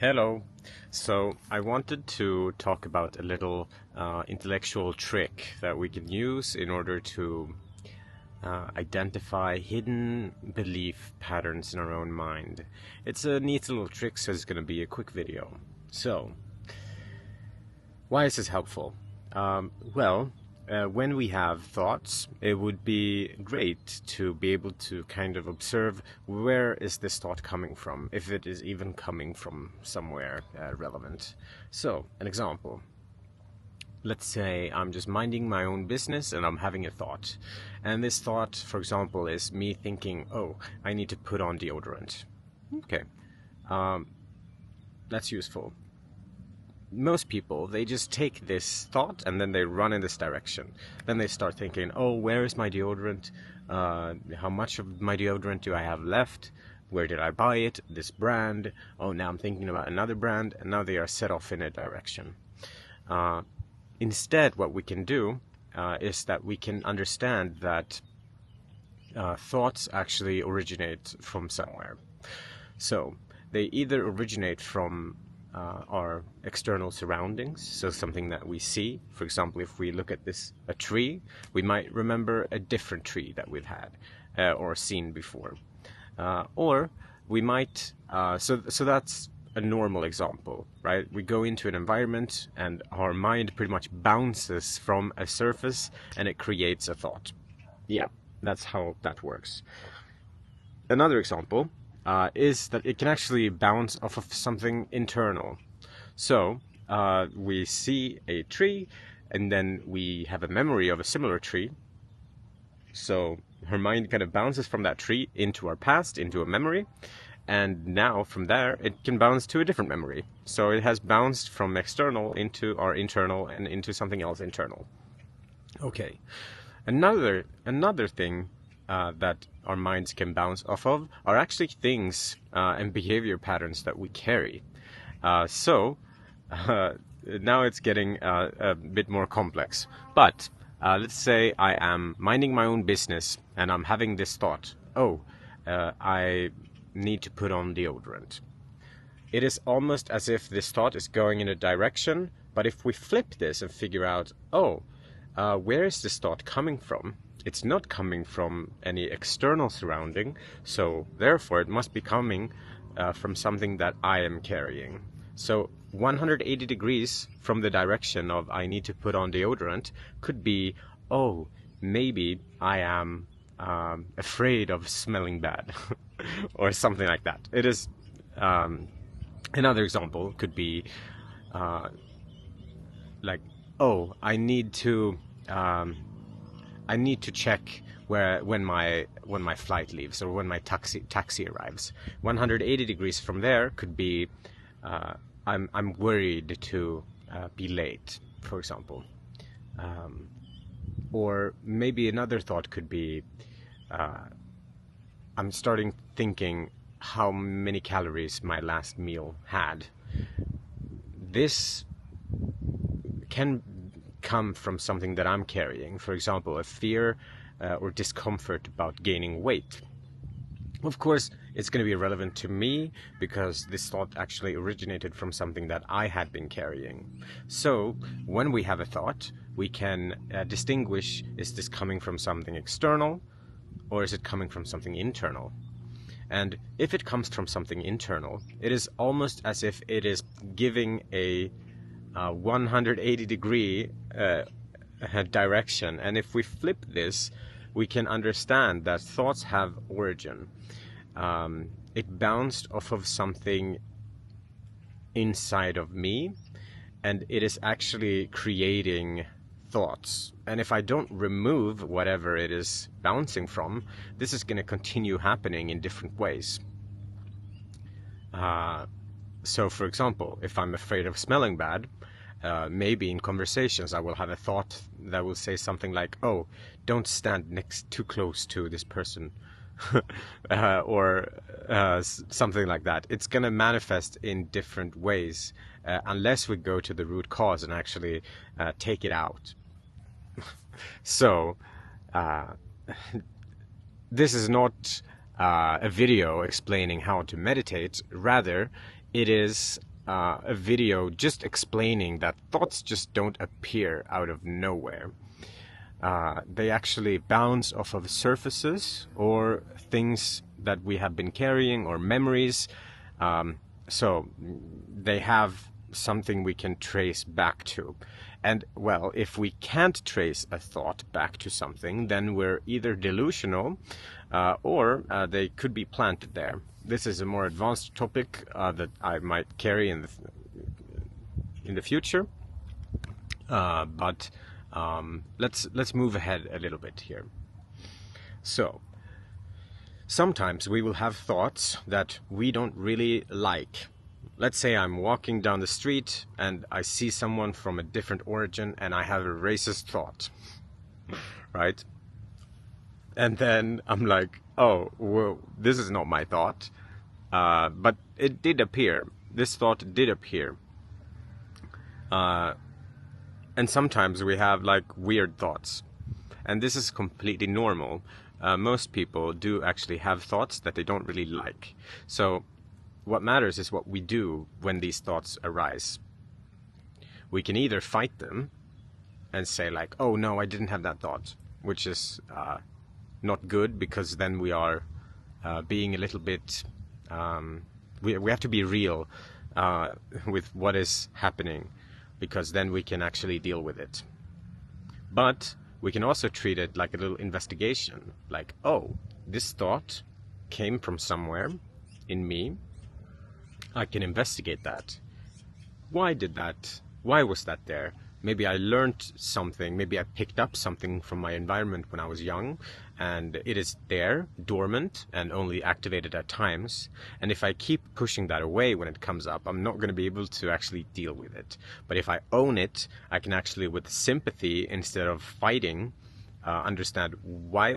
Hello. So I wanted to talk about a little intellectual trick that we can use in order to identify hidden belief patterns in our own mind. It's a neat little trick, so it's going to be a quick video. So, why is this helpful? When we have thoughts, it would be great to be able to kind of observe where is this thought coming from, if it is even coming from somewhere relevant. So, an example. Let's say I'm just minding my own business and I'm having a thought. And this thought, for example, is me thinking, oh, I need to put on deodorant. Okay, that's useful. Most people, they just take this thought and then they run in this direction. Then they start thinking, oh, where is my deodorant? How much of my deodorant do I have left? Where did I buy it? This brand. Oh, now I'm thinking about another brand. And now they are set off in a direction. Instead, what we can do is that we can understand that thoughts actually originate from somewhere. So they either originate from our external surroundings, so something that we see. For example, if we look at a tree, we might remember a different tree that we've had or seen before. Or we might, so that's a normal example, right? We go into an environment and our mind pretty much bounces from a surface and it creates a thought. Yeah, that's how that works. Another example is that it can actually bounce off of something internal. So we see a tree and then we have a memory of a similar tree. So her mind kind of bounces from that tree into our past, into a memory. And now from there it can bounce to a different memory. So it has bounced from external into our internal and into something else internal. Okay. Another thing that our minds can bounce off of are actually things and behavior patterns that we carry. So now it's getting a bit more complex. But let's say I am minding my own business and I'm having this thought, oh, I need to put on deodorant. It is almost as if this thought is going in a direction, but if we flip this and figure out, oh, where is this thought coming from? It's not coming from any external surrounding, so therefore it must be coming from something that I am carrying. So 180 degrees from the direction of I need to put on deodorant could be, oh, maybe I am afraid of smelling bad or something like that. It is another example could be like, oh, I need to check when my flight leaves or when my taxi arrives. 180 degrees from there could be I'm worried to be late, for example. Or maybe another thought could be I'm starting thinking how many calories my last meal had. This can come from something that I'm carrying, for example, a fear or discomfort about gaining weight. Of course, it's going to be relevant to me because this thought actually originated from something that I had been carrying. So, when we have a thought, we can distinguish, is this coming from something external or is it coming from something internal? And if it comes from something internal, it is almost as if it is giving a 180 degree direction. And if we flip this, we can understand that thoughts have origin. It bounced off of something inside of me, and it is actually creating thoughts. And if I don't remove whatever it is bouncing from, this is going to continue happening in different ways. So, for example, if I'm afraid of smelling bad, maybe in conversations I will have a thought that will say something like, oh, don't stand too close to this person. or something like that. It's going to manifest in different ways unless we go to the root cause and actually take it out. So this is not a video explaining how to meditate. Rather, it is a video just explaining that thoughts just don't appear out of nowhere. They actually bounce off of surfaces or things that we have been carrying or memories. So they have something we can trace back to. And well, if we can't trace a thought back to something, then we're either delusional or they could be planted there. This is a more advanced topic that I might carry in the future. But let's move ahead a little bit here. So sometimes we will have thoughts that we don't really like. Let's say I'm walking down the street and I see someone from a different origin and I have a racist thought, right? And then I'm like, oh, well, this is not my thought. But it did appear. This thought did appear. And sometimes we have like weird thoughts. And this is completely normal. Most people do actually have thoughts that they don't really like. So what matters is what we do when these thoughts arise. We can either fight them and say like, oh no, I didn't have that thought, which is not good, because then we are being a little bit, we have to be real with what is happening, because then we can actually deal with it. But we can also treat it like a little investigation, like, oh, this thought came from somewhere in me. I can investigate that. Why was that there? Maybe I learned something, maybe I picked up something from my environment when I was young, and it is there, dormant, and only activated at times. And if I keep pushing that away when it comes up, I'm not going to be able to actually deal with it. But if I own it, I can actually, with sympathy instead of fighting, understand why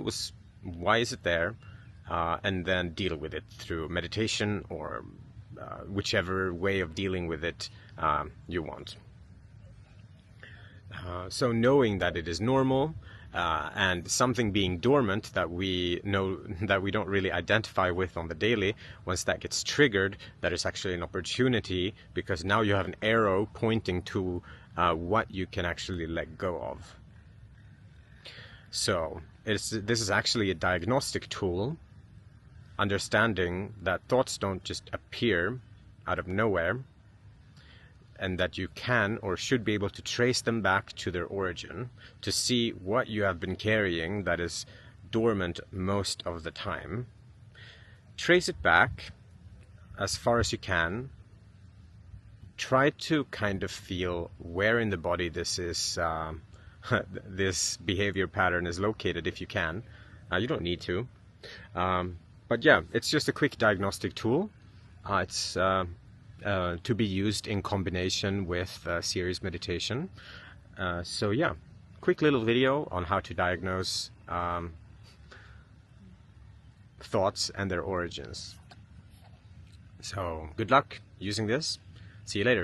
is it there, and then deal with it through meditation or whichever way of dealing with it you want. So knowing that it is normal and something being dormant that we know that we don't really identify with on the daily, once that gets triggered, that is actually an opportunity, because now you have an arrow pointing to what you can actually let go of. So this is actually a diagnostic tool, understanding that thoughts don't just appear out of nowhere, and that you can or should be able to trace them back to their origin to see what you have been carrying that is dormant most of the time. Trace it back as far as you can. Try to kind of feel where in the body this is this behavior pattern is located, if you can. You don't need to. But yeah, it's just a quick diagnostic tool. It's to be used in combination with serious meditation. So yeah, quick little video on how to diagnose thoughts and their origins. So good luck using this. See you later.